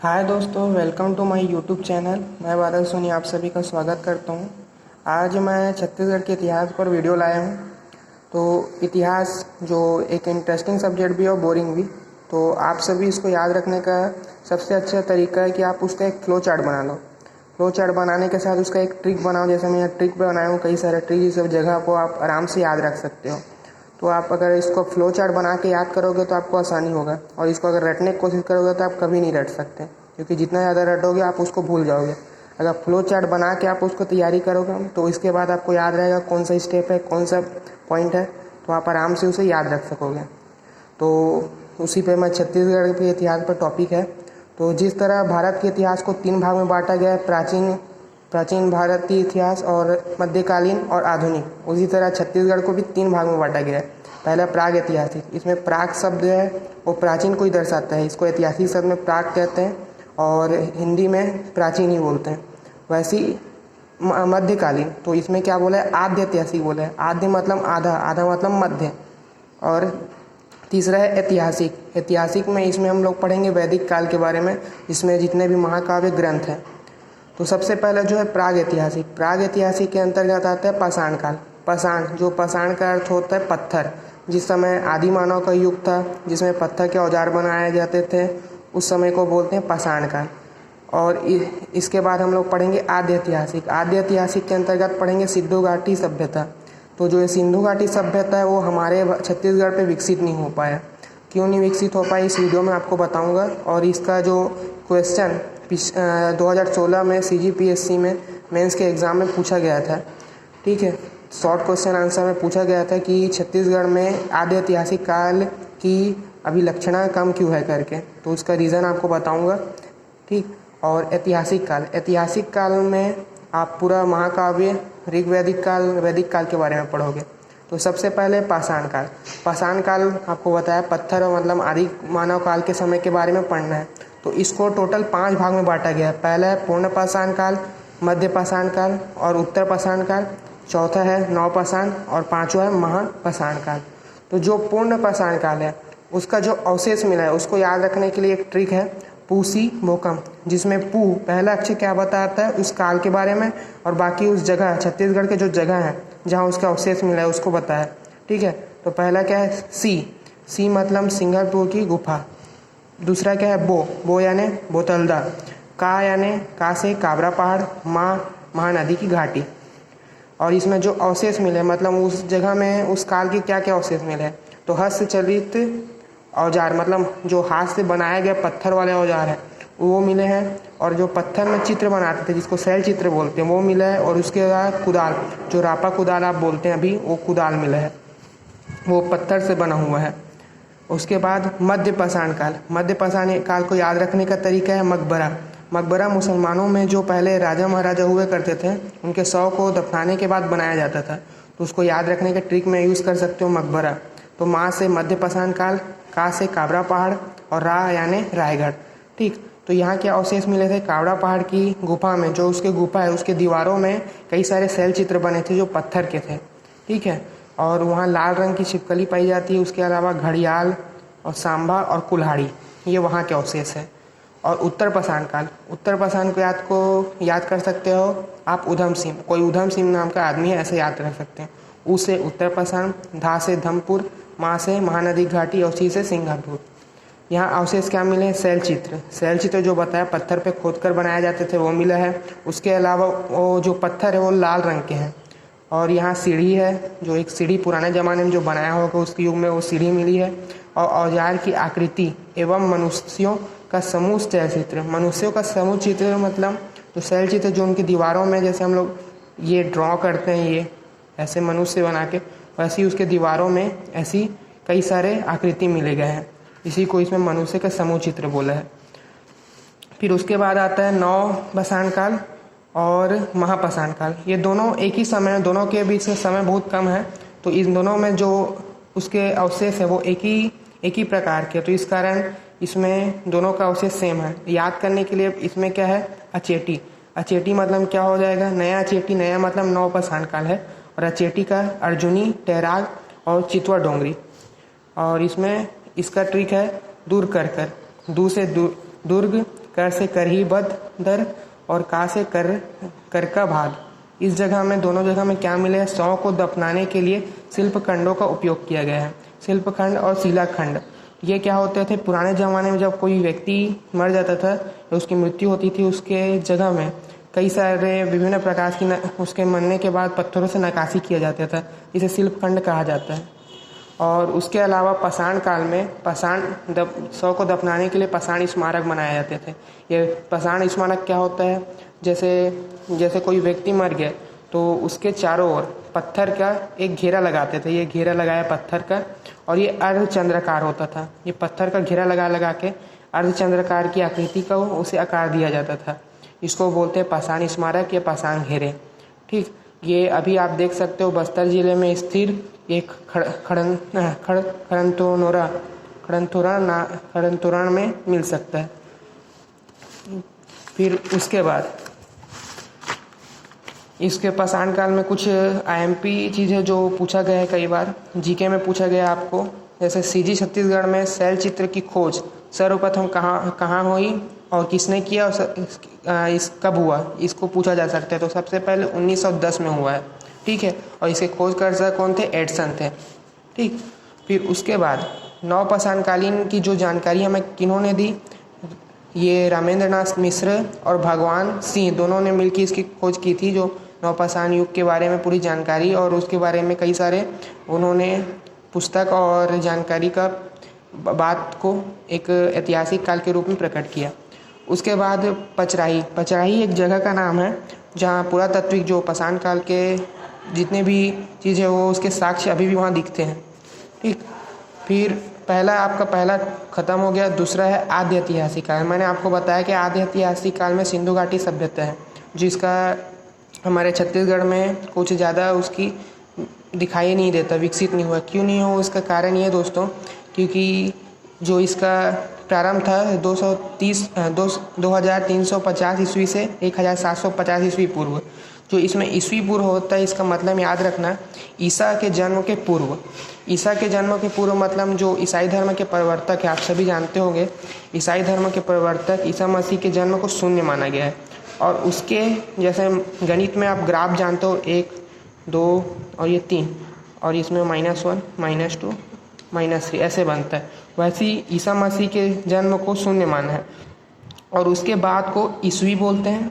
हाय दोस्तों, welcome to my YouTube channel. मैं बादल सोनी आप सभी का स्वागत करता हूं। आज मैं छत्तीसगढ़ के इतिहास पर वीडियो लाया हूं। तो इतिहास जो एक इंटरेस्टिंग सब्जेक्ट भी है और बोरिंग भी, तो आप सभी इसको याद रखने का सबसे अच्छा तरीका है कि आप उसका एक फ्लो चार्ट बना लो। फ्लो चार्ट बनाने के साथ उसका एक ट्रिक बनाओ। जैसे मैं यहाँ ट्रिक बनाया हूँ, कई सारे ट्रिक, इस सब जगह को आप आराम से याद रख सकते हो। तो आप अगर इसको फ्लो चार्ट बना के याद करोगे तो आपको आसानी होगा, और इसको अगर रटने की कोशिश करोगे तो आप कभी नहीं रट सकते, क्योंकि जितना ज़्यादा रटोगे आप उसको भूल जाओगे। अगर फ्लो चार्ट बना के आप उसको तैयारी करोगे तो इसके बाद आपको याद रहेगा कौन सा स्टेप है, कौन सा पॉइंट है, तो आप आराम से उसे याद रख सकोगे। तो उसी पे मैं छत्तीसगढ़ के इतिहास पर टॉपिक है। तो जिस तरह भारत के इतिहास को 3 भाग में बांटा गया है, प्राचीन भारतीय इतिहास और मध्यकालीन और आधुनिक, उसी तरह छत्तीसगढ़ को भी 3 भाग में बांटा गया है। पहला प्राग ऐतिहासिक। इसमें प्राग शब्द है वो प्राचीन को ही दर्शाता है, इसको ऐतिहासिक शब्द में प्राग कहते हैं और हिंदी में प्राचीन ही बोलते हैं। वैसे ही मध्यकालीन, तो इसमें क्या बोला है, आद्य ऐतिहासिक बोला है। आद्य मतलब आधा, आधा मतलब मध्य। और तीसरा है ऐतिहासिक। ऐतिहासिक में इसमें हम लोग पढ़ेंगे वैदिक काल के बारे में, जिसमें जितने भी महाकाव्य ग्रंथ हैं। तो सबसे पहले जो है प्राग ऐतिहासिक। प्राग ऐतिहासिक के अंतर्गत आता है पाषाण काल। पाषाण का अर्थ होता है पत्थर। जिस समय आदि मानव का युग था, जिसमें पत्थर के औजार बनाए जाते थे, उस समय को बोलते हैं पाषाण काल। और इसके बाद हम लोग पढ़ेंगे आद्य ऐतिहासिक। आद्य ऐतिहासिक के अंतर्गत पढ़ेंगे सिंधु घाटी सभ्यता। तो जो ये सिंधु घाटी सभ्यता है वो हमारे छत्तीसगढ़ पे विकसित नहीं हो पाया। क्यों नहीं विकसित हो पाई, इस वीडियो में आपको बताऊंगा। और इसका जो क्वेश्चन 2016 में CGPSC में मेंस के एग्ज़ाम में पूछा गया था, ठीक है, शॉर्ट क्वेश्चन आंसर में पूछा गया था कि छत्तीसगढ़ में आद्य ऐतिहासिक काल की अभिलक्षणा कम क्यों है करके, तो उसका रीज़न आपको बताऊंगा, ठीक। और ऐतिहासिक काल में आप पूरा महाकाव्य, ऋग्वैदिक काल, वैदिक काल के बारे में पढ़ोगे। तो सबसे पहले पाषाण काल आपको बताया पत्थर मतलब आदि मानव काल के समय के बारे में पढ़ना है। तो इसको टोटल 5 भाग में बांटा गया है। पहला है पूर्ण पाषाण काल, मध्य पाषाण काल और उत्तर पाषाण काल। चौथा है नवपाषाण और पांचवा है महापाषाण काल। तो जो पूर्ण पाषाण काल है उसका जो अवशेष मिला है उसको याद रखने के लिए एक ट्रिक है, पूसी भोकम, जिसमें पू पहला अक्षर क्या बताता है उस काल के बारे में, और बाकी उस जगह छत्तीसगढ़ के जो जगह है जहाँ उसका अवशेष मिला है उसको बताया, ठीक है। तो पहला क्या है, सी मतलब सिंगापुर की गुफा। दूसरा क्या है, बो यानी बोतलदा। का यानी का से काबरा पहाड़। महानदी की घाटी। और इसमें जो अवशेष मिले मतलब उस जगह में उस काल के क्या क्या अवशेष मिले, तो हस्तचलित औजार मतलब जो हाथ से बनाए गए पत्थर वाले औजार है वो मिले हैं, और जो पत्थर में चित्र बनाते थे जिसको शैल चित्र बोलते हैं वो मिला है, और उसके बाद कुदाल, जो रापा कुदाल आप बोलते हैं अभी, वो कुदाल मिला है, वो पत्थर से बना हुआ है। उसके बाद मध्य पाषाण काल को याद रखने का तरीका है मकबरा मुसलमानों में जो पहले राजा महाराजा हुए करते थे उनके शव को दफनाने के बाद बनाया जाता था, तो उसको याद रखने के ट्रिक में यूज़ कर सकते हो मकबरा। तो माँ से मध्य पाषाण काल, का से काबरा पहाड़ और रा यानी रायगढ़, ठीक। तो यहाँ के अवशेष मिले थे काबरा पहाड़ की गुफा में। जो उसके गुफा है उसके दीवारों में कई सारे शैल चित्र बने थे जो पत्थर के थे, ठीक है। और वहाँ लाल रंग की छिपकली पाई जाती है। उसके अलावा घड़ियाल और सांभा और कुल्हाड़ी, ये वहाँ के अवशेष है। और उत्तर पाषाण को याद कर सकते हो आप उधम सिंह, कोई उधम सिंह नाम का आदमी है, ऐसे याद रख सकते हैं। उ से उत्तर पाषाण, धा से धमपुर, माँ से महानदी घाटी और सी से सिंगापुर। यहाँ अवशेष क्या मिले, शैल चित्र जो बताया पत्थर पे खोद कर बनाए जाते थे वो मिला है। उसके अलावा वो जो पत्थर है वो लाल रंग के हैं। और यहाँ सीढ़ी है, जो एक सीढ़ी पुराने ज़माने में जो बनाया होगा उसके युग में वो सीढ़ी मिली है। और औजार की आकृति एवं मनुष्यों का समूह शैल चित्र। मनुष्यों का समूह चित्र मतलब जो शैल चित्र जो उनकी दीवारों में, जैसे हम लोग ये ड्रॉ करते हैं ये ऐसे मनुष्य बना के, वैसे ही उसके दीवारों में ऐसी कई सारे आकृति मिले गए हैं, इसी को इसमें मनुष्य का समूह चित्र बोला है। फिर उसके बाद आता है नवपाषाण काल और महापाषाण काल। ये दोनों एक ही समय, दोनों के बीच में समय बहुत कम है, तो इन दोनों में जो उसके अवशेष है वो एक ही प्रकार के, तो इस कारण इसमें दोनों का अवशेष सेम है। याद करने के लिए इसमें क्या है, अचेटी मतलब क्या हो जाएगा, नया अचेटी, नया मतलब नवपाषाण काल है, और अचेटी का अर्जुनी, टैराग और चितवा डोंगरी। और इसमें इसका ट्रिक है दूर कर, दू से दुर्ग कर से कर ही बद दर और का से कर का भाग। इस जगह में दोनों जगह में क्या मिले है, शव को दफनाने के लिए शिल्पखंडों का उपयोग किया गया है। शिल्पखंड और शिलाखंड ये क्या होते थे, पुराने ज़माने में जब कोई व्यक्ति मर जाता था या उसकी मृत्यु होती थी, उसके जगह में कई सारे विभिन्न प्रकार की उसके मरने के बाद पत्थरों से नक्काशी किया जाता था, इसे शिल्पखंड कहा जाता है। और उसके अलावा पाषाण काल में शव को दफनाने के लिए पाषाण स्मारक बनाए जाते थे। ये पाषाण स्मारक क्या होता है, जैसे कोई व्यक्ति मर गया तो उसके चारों ओर पत्थर का एक घेरा लगाते थे। ये घेरा लगाया पत्थर का और ये अर्धचंद्राकार होता था। ये पत्थर का घेरा लगा के अर्धचंद्राकार की आकृति का उसे आकार दिया जाता था। इसको बोलते हैं पाषाण स्मारक या पाषाण घेरे। ठीक, ये अभी आप देख सकते हो बस्तर जिले में स्थिर एक खड़ंतोरण में मिल सकता है। फिर उसके बाद इसके पाषाण काल में कुछ आईएमपी चीज़ें जो पूछा गया है, कई बार जीके में पूछा गया आपको, जैसे सीजी छत्तीसगढ़ में शैल चित्र की खोज सर्वप्रथम कहाँ हुई और किसने किया और इस कब हुआ, इसको पूछा जा सकता है। तो सबसे पहले 1910 में हुआ है। ठीक है, और इसके खोजकर्ता कौन थे, एडसन थे। ठीक, फिर उसके बाद नवपाषाणकालीन की जो जानकारी हमें किन्होंने दी, ये रामेंद्रनाथ मिश्र और भगवान सिंह दोनों ने मिलकर इसकी खोज की थी, जो नवपाषाण युग के बारे में पूरी जानकारी और उसके बारे में कई सारे उन्होंने पुस्तक और जानकारी का बात को एक ऐतिहासिक काल के रूप में प्रकट किया। उसके बाद पचराही एक जगह का नाम है जहाँ पुरातात्विक जो पाषाण काल के जितने भी चीज़ें वो उसके साक्ष्य अभी भी वहाँ दिखते हैं। ठीक, फिर आपका पहला खत्म हो गया। दूसरा है आद्य ऐतिहासिक काल। मैंने आपको बताया कि आद्य ऐतिहासिक काल में सिंधु घाटी सभ्यता है, जिसका हमारे छत्तीसगढ़ में कुछ ज़्यादा उसकी दिखाई नहीं देता, विकसित नहीं हुआ। क्यों नहीं हुआ, उसका कारण ये दोस्तों, क्योंकि जो इसका प्रारंभ था 2350 ईस्वी से 1750 ईस्वी पूर्व। जो इसमें ईस्वी पूर्व होता है, इसका मतलब याद रखना ईसा के जन्म के पूर्व। ईसा के जन्म के पूर्व मतलब जो ईसाई धर्म के प्रवर्तक है, आप सभी जानते होंगे, ईसाई धर्म के प्रवर्तक ईसा मसीह के जन्म को शून्य माना गया है। और उसके जैसे गणित में आप ग्राफ जानते हो, 1 2 और ये 3 और इसमें -1 -2 -3 ऐसे बनता है। वैसे ही ईसा मसीह के जन्म को शून्य माना है और उसके बाद को ईस्वी बोलते हैं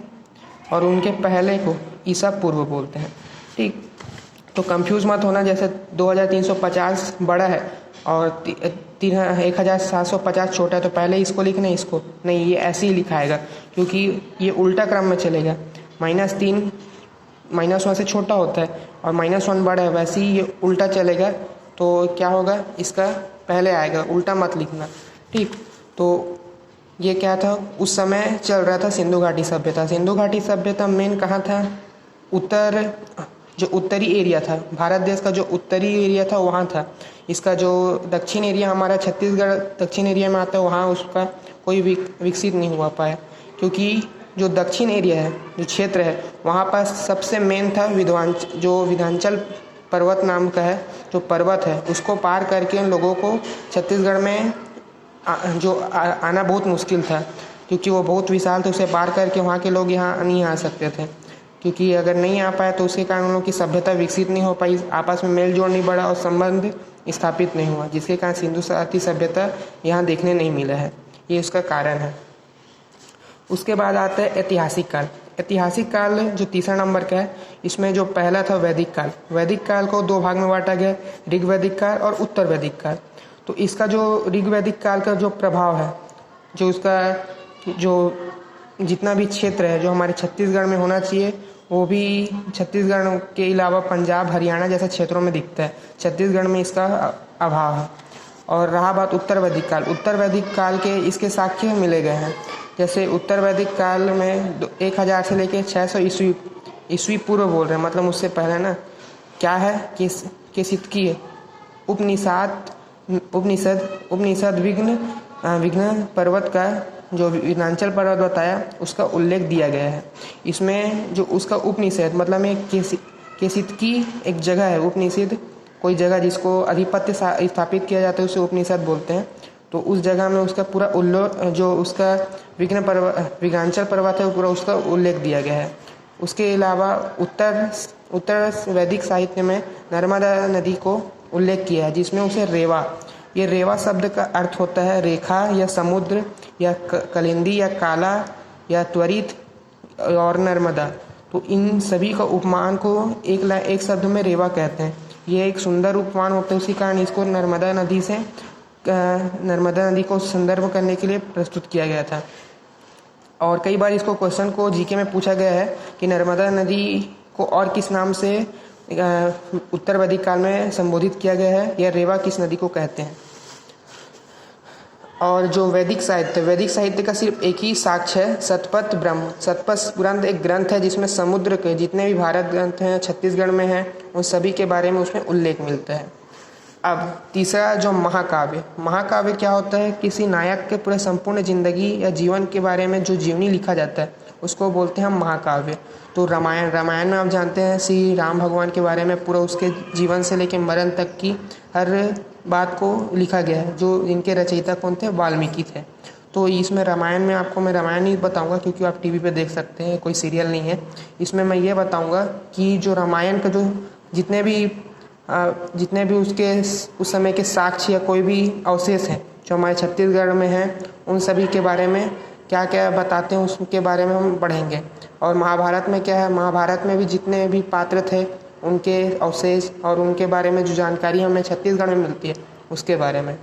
और उनके पहले को ईसा पूर्व बोलते हैं। ठीक, तो कंफ्यूज मत होना, जैसे 2350 बड़ा है और 1750 छोटा है, तो पहले इसको लिखना है, इसको नहीं, ये ऐसे ही लिखाएगा क्योंकि ये उल्टा क्रम में चलेगा। -3 -1 से छोटा होता है और -1 बड़ा है, वैसे ही ये उल्टा चलेगा। तो क्या होगा, इसका पहले आएगा, उल्टा मत लिखना। ठीक, तो ये क्या था, उस समय चल रहा था सिंधु घाटी सभ्यता। सिंधु घाटी सभ्यता मेन कहाँ था, जो उत्तरी एरिया था, भारत देश का जो उत्तरी एरिया था वहाँ था। इसका जो दक्षिण एरिया हमारा छत्तीसगढ़ दक्षिण एरिया में आता है, वहाँ उसका कोई विकसित नहीं हुआ पाया, क्योंकि जो दक्षिण एरिया है, जो क्षेत्र है, वहाँ पर सबसे मेन था विंध्याचल पर्वत नाम का है, जो पर्वत है, उसको पार करके उन लोगों को छत्तीसगढ़ में आना बहुत मुश्किल था, क्योंकि वो बहुत विशाल थे। उसे पार करके वहाँ के लोग यहाँ नहीं आ सकते थे, क्योंकि अगर नहीं आ पाए तो उसके कारण उन लोगों की सभ्यता विकसित नहीं हो पाई, आपस में मेल जोल नहीं बढ़ा और संबंध स्थापित नहीं हुआ, जिसके कारण सिंधु घाटी सभ्यता यहाँ देखने नहीं मिला है। ये उसका कारण है। उसके बाद आता है ऐतिहासिक काल। ऐतिहासिक काल जो तीसरा नंबर का है, इसमें जो पहला था वैदिक काल। वैदिक काल को 2 भाग में बांटा गया, ऋग्वैदिक काल और उत्तर वैदिक काल। तो इसका जो ऋग्वैदिक काल का जो प्रभाव है, जो उसका जो जितना भी क्षेत्र है जो हमारे छत्तीसगढ़ में होना चाहिए, वो भी छत्तीसगढ़ के अलावा पंजाब हरियाणा जैसे क्षेत्रों में दिखता है। छत्तीसगढ़ में इसका अभाव है। और रहा बात उत्तर वैदिक काल, उत्तर वैदिक काल के इसके साक्ष्य मिले गए हैं। जैसे उत्तर वैदिक काल में 1000 से लेकर 600 ईस्वी पूर्व बोल रहे हैं, मतलब उससे पहले ना क्या है कि सितकी उपनिषद विघ्न पर्वत का जो विंध्याचल पर्वत बताया, उसका उल्लेख दिया गया है। इसमें जो उसका उपनिषद मतलब एक केसितकी एक जगह है, उपनिषद कोई जगह जिसको आधिपत्य स्थापित किया जाता है, उसे उपनिषद बोलते हैं। तो उस जगह में उसका पूरा जो उसका विंध्याचल पर्वत है पूरा उसका उल्लेख दिया गया है। उसके अलावा उत्तर वैदिक साहित्य में नर्मदा नदी को उल्लेख किया है, जिसमें उसे रेवा, ये रेवा शब्द का अर्थ होता है रेखा या समुद्र या कलिंदी या काला या त्वरित और नर्मदा। तो इन सभी का उपमान को एक शब्द में रेवा कहते हैं। ये एक सुंदर उपमान होता है, उसी कारण इसको नर्मदा नदी को संदर्भ करने के लिए प्रस्तुत किया गया था। और कई बार इसको क्वेश्चन को जीके में पूछा गया है कि नर्मदा नदी को और किस नाम से उत्तर वैदिक काल में संबोधित किया गया है, या रेवा किस नदी को कहते हैं। और जो वैदिक साहित्य का सिर्फ एक ही साक्ष्य है, शतपथ ब्रह्म। शतपथ ग्रंथ एक ग्रंथ है जिसमें समुद्र के जितने भी भारत ग्रंथ हैं, छत्तीसगढ़ में हैं, उन सभी के बारे में उसमें उल्लेख मिलता है। अब तीसरा जो महाकाव्य क्या होता है, किसी नायक के पूरे संपूर्ण जिंदगी या जीवन के बारे में जो जीवनी लिखा जाता है उसको बोलते हैं हम महाकाव्य। तो रामायण में आप जानते हैं श्री राम भगवान के बारे में पूरा उसके जीवन से लेकर मरण तक की हर बात को लिखा गया है, जो इनके रचयिता कौन थे, वाल्मीकि थे। तो इसमें रामायण में आपको मैं रामायण नहीं बताऊंगा क्योंकि आप टीवी पे देख सकते हैं, कोई सीरियल नहीं है। इसमें मैं ये बताऊंगा कि जो रामायण का जो जितने भी उसके उस समय के साक्ष्य या कोई भी अवशेष हैं जो हमारे छत्तीसगढ़ में हैं, उन सभी के बारे में क्या क्या बताते हैं उसके बारे में हम पढ़ेंगे। और महाभारत में क्या है, महाभारत में भी जितने भी पात्र थे उनके अवशेष और उनके बारे में जो जानकारी हमें छत्तीसगढ़ में मिलती है उसके बारे में।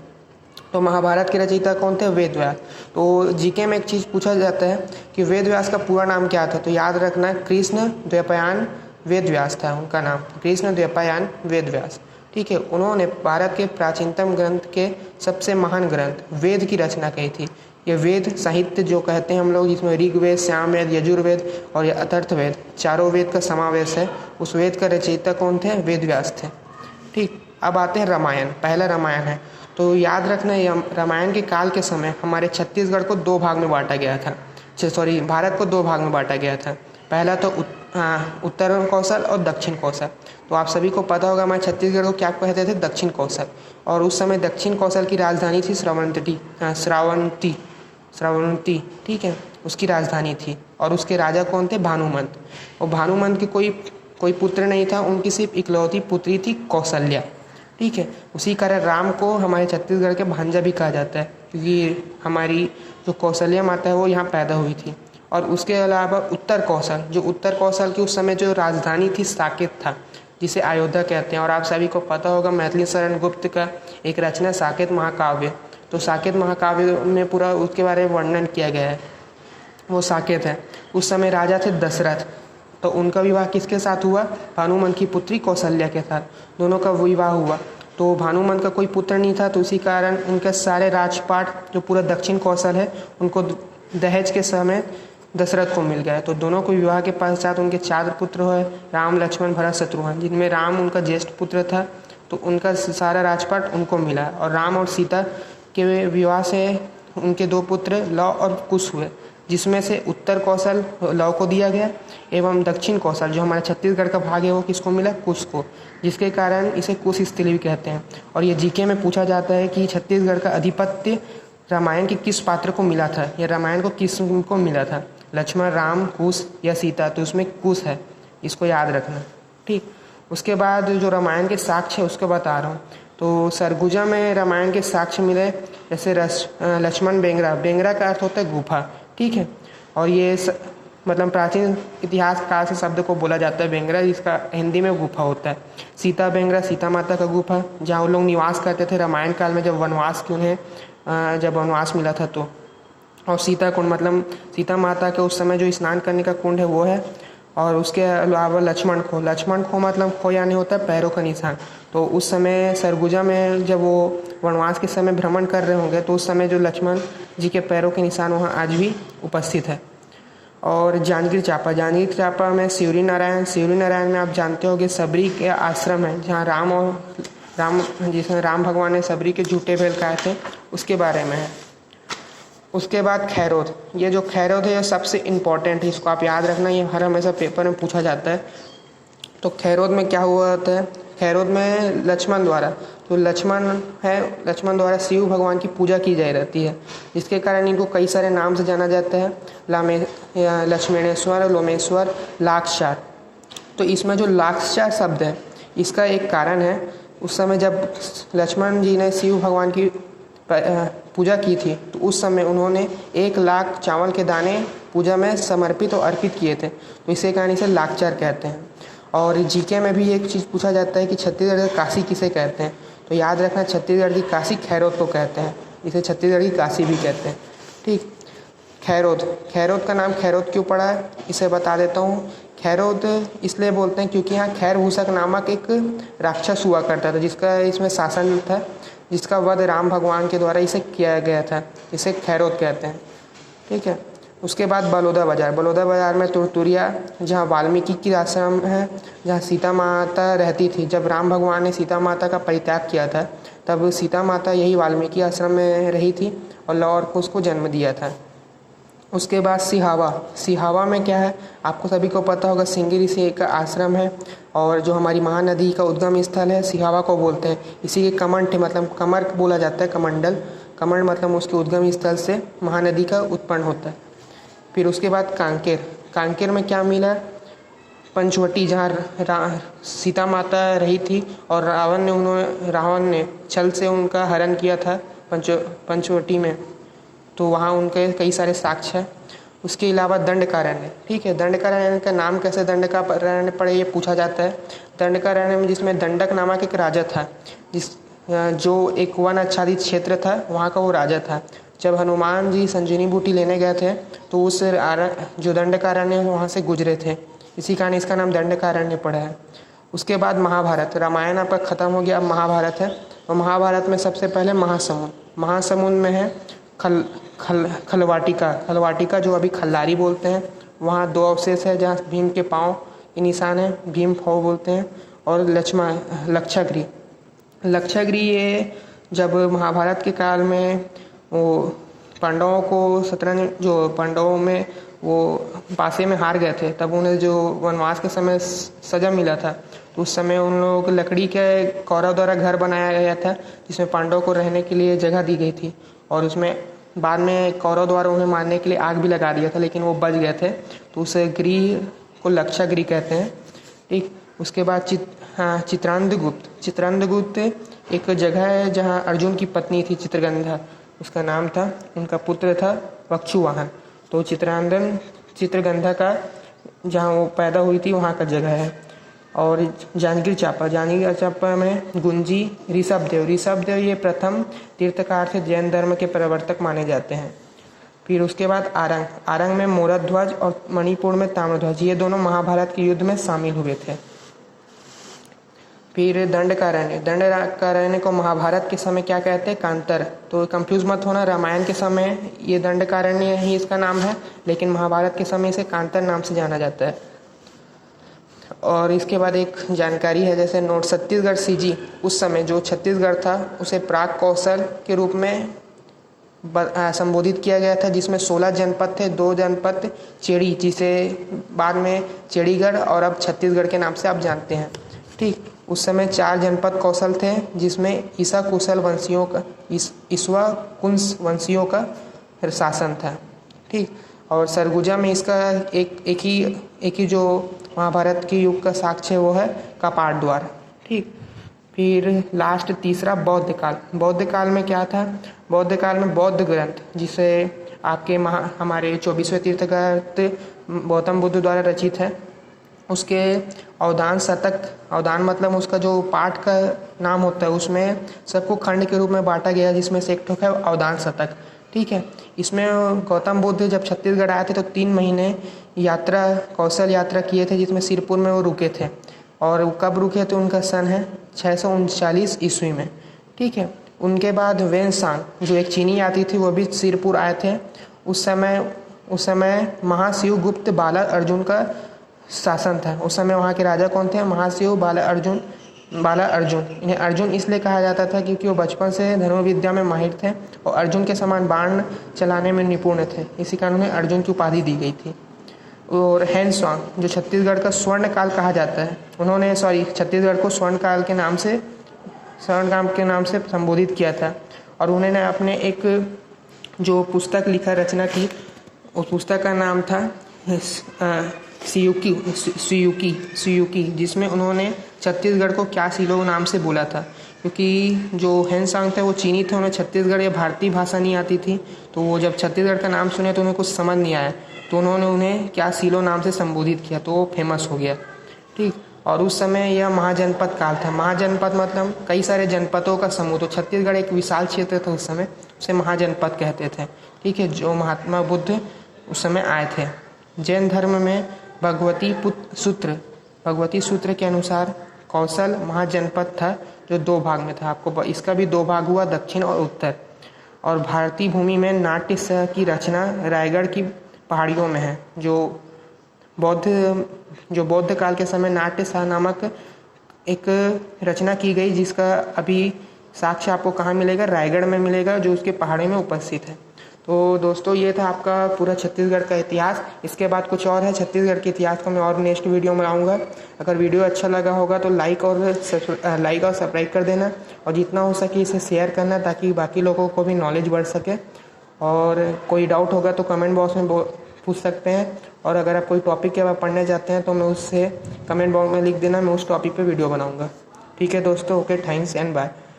तो महाभारत के रचयिता कौन थे, वेद व्यास। तो जीके में एक चीज़ पूछा जाता है कि वेद व्यास का पूरा नाम क्या था, तो याद रखना कृष्ण द्वैपायन वेद व्यास था उनका नाम, कृष्ण द्वैपायन वेद व्यास। ठीक है, उन्होंने भारत के प्राचीनतम ग्रंथ के सबसे महान ग्रंथ वेद की रचना की थी। ये वेद साहित्य जो कहते हैं हम लोग, जिसमें ऋग्वेद, सामवेद, यजुर्वेद और ये अथर्ववेद चारों वेद का समावेश है, उस वेद का रचयिता कौन थे, वेद व्यास थे। ठीक, अब आते हैं रामायण। पहला रामायण है, तो याद रखना रामायण के काल के समय हमारे छत्तीसगढ़ को दो भाग में बांटा गया था, भारत को दो भाग में बांटा गया था। पहला तो उत्तर कौशल और दक्षिण कौशल। तो आप सभी को पता होगा हमारे छत्तीसगढ़ को क्या कहते थे, दक्षिण कौशल। और उस समय दक्षिण कौशल की राजधानी थी श्रावणती। ठीक है, उसकी राजधानी थी। और उसके राजा कौन थे, भानुमंत। और भानुमंत के कोई पुत्र नहीं था, उनकी सिर्फ इकलौती पुत्री थी कौशल्या। ठीक है, उसी कारण राम को हमारे छत्तीसगढ़ के भांजा भी कहा जाता है, क्योंकि हमारी जो कौशल्या माता है वो यहाँ पैदा हुई थी। और उसके अलावा उत्तर कौशल की उस समय जो राजधानी थी साकेत था, जिसे अयोध्या कहते हैं। और आप सभी को पता होगा मैथिली शरण गुप्त का एक रचना साकेत महाकाव्य। तो साकेत महाकाव्य में पूरा उसके बारे में वर्णन किया गया है, वो साकेत है। उस समय राजा थे दशरथ, तो उनका विवाह किसके साथ हुआ, भानुमंत की पुत्री कौशल्या के साथ, दोनों का विवाह हुआ। तो भानुमंत का कोई पुत्र नहीं था, तो उसी कारण उनके सारे राजपाट जो पूरा दक्षिण कौशल है उनको दहेज के समय दशरथ को मिल गया। तो दोनों को विवाह के पश्चात उनके 4 पुत्र हुए, राम, लक्ष्मण, भरत, शत्रुघ्न, जिनमें राम उनका ज्येष्ठ पुत्र था, तो उनका सारा राजपाट उनको मिला। और राम और सीता के विवाह से उनके 2 पुत्र लव और कुश हुए, जिसमें से उत्तर कौशल लव को दिया गया एवं दक्षिण कौशल जो हमारे छत्तीसगढ़ का भाग है वो किसको मिला, कुश को, जिसके कारण इसे कुश स्थली भी कहते हैं। और ये जीके में पूछा जाता है कि छत्तीसगढ़ का आधिपत्य रामायण के किस पात्र को मिला था, या रामायण को किस को मिला था, लक्ष्मण, राम, कुश या सीता। तो उसमें कुश है, इसको याद रखना। ठीक, उसके बाद जो रामायण के साक्ष्य है उसको बता रहा हूँ। तो सरगुजा में रामायण के साक्ष्य मिले, जैसे लक्ष्मण बेंगरा का अर्थ होता है गुफा। ठीक है, और ये मतलब प्राचीन इतिहास काल से शब्द को बोला जाता है बेंगरा, जिसका हिंदी में गुफा होता है। सीता बेंगरा, सीता माता का गुफा, जहाँ वो लोग निवास करते थे रामायण काल में, जब वनवास मिला था तो। और सीता कुंड, मतलब सीता माता के उस समय जो स्नान करने का कुंड है वो है। और उसके अलावा लक्ष्मण खो मतलब खो यानी होता है पैरों का निशान। तो उस समय सरगुजा में जब वो वनवास के समय भ्रमण कर रहे होंगे, तो उस समय जो लक्ष्मण जी के पैरों के निशान वहाँ आज भी उपस्थित है। और जांजगीर चांपा में शिवरी नारायण में आप जानते होंगे सबरी के आश्रम है, जहाँ जिसमें राम भगवान ने सबरी के झूठे बैल खाए थे, उसके बारे में है। उसके बाद खैरोद, ये जो खैरोद है ये सबसे इम्पोर्टेंट है, इसको आप याद रखना, ये हर हमेशा पेपर में पूछा जाता है। तो खैरोद में क्या हुआ होता है, खैरोद में लक्ष्मण द्वारा तो लक्ष्मण है, लक्ष्मण द्वारा शिव भगवान की पूजा की जा रहती है, जिसके कारण इनको कई सारे नाम से जाना जाता है, लक्ष्मणेश्वर, लोमेश्वर, लाक्षार। तो इसमें जो लाक्षार शब्द है इसका एक कारण है, उस समय जब लक्ष्मण जी ने शिव भगवान की पूजा की थी तो उस समय उन्होंने 1 लाख चावल के दाने पूजा में समर्पित और अर्पित किए थे, तो इसी कारण इसे लाक्षार कहते हैं। और जीके में भी एक चीज़ पूछा जाता है कि छत्तीसगढ़ की काशी किसे कहते हैं, तो याद रखना छत्तीसगढ़ की काशी खैरोत को कहते हैं, इसे छत्तीसगढ़ की काशी भी कहते हैं। ठीक, खैरोत, खैरोत का नाम खैरोत क्यों पड़ा है इसे बता देता हूँ। खैरोत इसलिए बोलते हैं क्योंकि यहाँ खैरभूषक नामक एक राक्षस हुआ करता था, जिसका इसमें शासन था, जिसका वध राम भगवान के द्वारा इसे किया गया था, इसे खैरोत कहते हैं। ठीक है, उसके बाद बलौदा बाज़ार, बलौदा बाज़ार में तुरतुरिया, जहाँ वाल्मीकि की आश्रम है, जहाँ सीता माता रहती थी। जब राम भगवान ने सीता माता का परित्याग किया था तब सीता माता यही वाल्मीकि आश्रम में रही थी और लौर को उसको जन्म दिया था। उसके बाद सिहावा, सिहावा में क्या है आपको सभी को पता होगा, सिंगी ऋषि का आश्रम है और जो हमारी महानदी का उद्गम स्थल है सिहावा को बोलते हैं। इसी के कमंड मतलब कमर बोला जाता है, कमंडल, कमंड मतलब उसके उद्गम स्थल से महानदी का उत्पन्न होता है। फिर उसके बाद कांकेर, कांकेर में क्या मिला, पंचवटी, जहाँ सीता माता रही थी और रावण ने छल से उनका हरण किया था पंचवटी में, तो वहाँ उनके कई सारे साक्ष्य हैं। उसके अलावा दंडकारण्य, ठीक है, दंडकारण्य का नाम कैसे दंडकारण्य पड़े ये पूछा जाता है। दंडकारण्य में जिसमें दंडक नामक एक राजा था, जो एक वन आच्छादित क्षेत्र था वहाँ का वो राजा था। जब हनुमान जी संजीवनी बूटी लेने गए थे तो उस जो दंडकारण्य वहाँ से गुजरे थे, इसी कारण इसका नाम दंडकारण्य पड़ा है। उसके बाद महाभारत, रामायण आपका ख़त्म हो गया, अब महाभारत है। और महाभारत में सबसे पहले महासमुंद, महासमुंद में है खलवाटिका, खलवाटिका जो अभी खल्लारी बोलते हैं, वहाँ 2 अवशेष है जहाँ भीम के पाँव के निशान है, भीम फौ बोलते हैं। और लक्षागृह, लक्षागृह ये जब महाभारत के काल में वो पांडवों को जो पांडवों में वो पासे में हार गए थे, तब उन्हें जो वनवास के समय सजा मिला था, तो उस समय उन लोगों को लकड़ी के कौरव द्वारा घर बनाया गया था, जिसमें पांडवों को रहने के लिए जगह दी गई थी। और उसमें बाद में कौरव द्वारा उन्हें मारने के लिए आग भी लगा दिया था, लेकिन वो बच गए थे, तो उस गृह को लक्षागृह कहते हैं। ठीक, उसके बाद चित्रांगदगुप्त, चित्रांगदगुप्त एक जगह है जहाँ अर्जुन की पत्नी थी चित्रगंधा, उसका नाम था, उनका पुत्र था वक्षुवाहन, तो चित्रगंधा का जहाँ वो पैदा हुई थी वहाँ का जगह है। और जांजगीर चांपा, जांजगीर चांपा में गुंजी, ऋषभदेव, ऋषभदेव ये प्रथम तीर्थकार थे, जैन धर्म के प्रवर्तक माने जाते हैं। फिर उसके बाद आरंग, आरंग में मोरध्वज और मणिपुर में ताम्रध्वज, ये दोनों महाभारत के युद्ध में शामिल हुए थे। फिर दंडकारण्य, दंडकारण्य को महाभारत के समय क्या कहते हैं, कांतर, तो कंफ्यूज मत होना, रामायण के समय ये दंडकारण्य ही इसका नाम है, लेकिन महाभारत के समय इसे कांतर नाम से जाना जाता है। और इसके बाद एक जानकारी है, जैसे नोट छत्तीसगढ़ सीजी, उस समय जो छत्तीसगढ़ था उसे प्राक कौशल के रूप में संबोधित किया गया था, जिसमें 16 जनपद थे, 2 जनपद चेड़ी, जिसे बाद में चेड़ीगढ़ और अब छत्तीसगढ़ के नाम से आप जानते हैं। ठीक, उस समय 4 जनपद कौशल थे, जिसमें ईसा कुशल वंशियों का ईसवा कुंस वंशियों का शासन था। ठीक, और सरगुजा में इसका एक ही जो महाभारत के युग का साक्ष्य है वो है कपाट द्वार। ठीक, फिर लास्ट तीसरा बौद्ध काल, बौद्ध काल में क्या था, बौद्ध काल में बौद्ध ग्रंथ, जिसे आपके हमारे 24वें तीर्थंकर गौतम बुद्ध द्वारा रचित है, उसके अवदान शतक, अवदान मतलब उसका जो पाठ का नाम होता है, उसमें सबको खंड के रूप में बांटा गया, जिसमें से एक ठोक है अवदान शतक। ठीक है, इसमें गौतम बुद्ध जब छत्तीसगढ़ आए थे तो 3 महीने यात्रा, कौशल यात्रा किए थे, जिसमें सिरपुर में वो रुके थे। और वो कब रुके थे, उनका सन है 639 ईस्वी में। ठीक है, उनके बाद वेनसांग जो एक चीनी यात्री थी वो भी सिरपुर आए थे। उस समय महाशिव गुप्त बाला अर्जुन का शासन था। उस समय वहाँ के राजा कौन थे, महाशिव बाला अर्जुन। इन्हें अर्जुन इसलिए कहा जाता था क्योंकि वो बचपन से धनुर् विद्या में माहिर थे और अर्जुन के समान बाण चलाने में निपुण थे, इसी कारण उन्हें अर्जुन की उपाधि दी गई थी। और हैंसवांग जो छत्तीसगढ़ का स्वर्ण काल कहा जाता है, छत्तीसगढ़ को स्वर्ण काल के नाम से स्वर्णकाम के नाम से संबोधित किया था। और उन्होंने अपने एक जो पुस्तक लिखा, रचना की, उस पुस्तक का नाम था सियुकी, जिसमें उन्होंने छत्तीसगढ़ को क्या सिलो नाम से बोला था। क्योंकि जो हेनसांग थे वो चीनी थे, उन्हें छत्तीसगढ़ या भारतीय भाषा नहीं आती थी, तो वो जब छत्तीसगढ़ का नाम सुने तो उन्हें कुछ समझ नहीं आया, तो उन्होंने उन्हें क्या सिलो नाम से संबोधित किया, तो वो फेमस हो गया। ठीक। और उस समय यह महाजनपद काल था। महाजनपद मतलब कई सारे जनपदों का समूह, तो छत्तीसगढ़ एक विशाल क्षेत्र था उस समय, उसे महाजनपद कहते थे। ठीक है, जो महात्मा बुद्ध उस समय आए थे। जैन धर्म में भगवती सूत्र के अनुसार कौशल महाजनपद था, जो 2 भाग में था। आपको इसका भी 2 भाग हुआ, दक्षिण और उत्तर। और भारतीय भूमि में नाट्य सह की रचना रायगढ़ की पहाड़ियों में है। जो बौद्ध काल के समय नाट्य सह नामक एक रचना की गई, जिसका अभी साक्ष्य आपको कहाँ मिलेगा? रायगढ़ में मिलेगा, जो उसके पहाड़ी में उपस्थित है। तो दोस्तों, ये था आपका पूरा छत्तीसगढ़ का इतिहास। इसके बाद कुछ और है छत्तीसगढ़ के इतिहास को मैं और नेक्स्ट वीडियो में लाऊंगा। अगर वीडियो अच्छा लगा होगा तो लाइक और सब्सक्राइब कर देना, और जितना हो सके इसे शेयर करना, ताकि बाकी लोगों को भी नॉलेज बढ़ सके। और कोई डाउट होगा तो कमेंट बॉक्स में पूछ सकते हैं, और अगर आप कोई टॉपिक के बारे पढ़ने चाहते हैं तो मैं उससे कमेंट बॉक्स में लिख देना, मैं उस टॉपिक पे वीडियो बनाऊंगा। ठीक है दोस्तों, ओके, थैंक्स एंड बाय।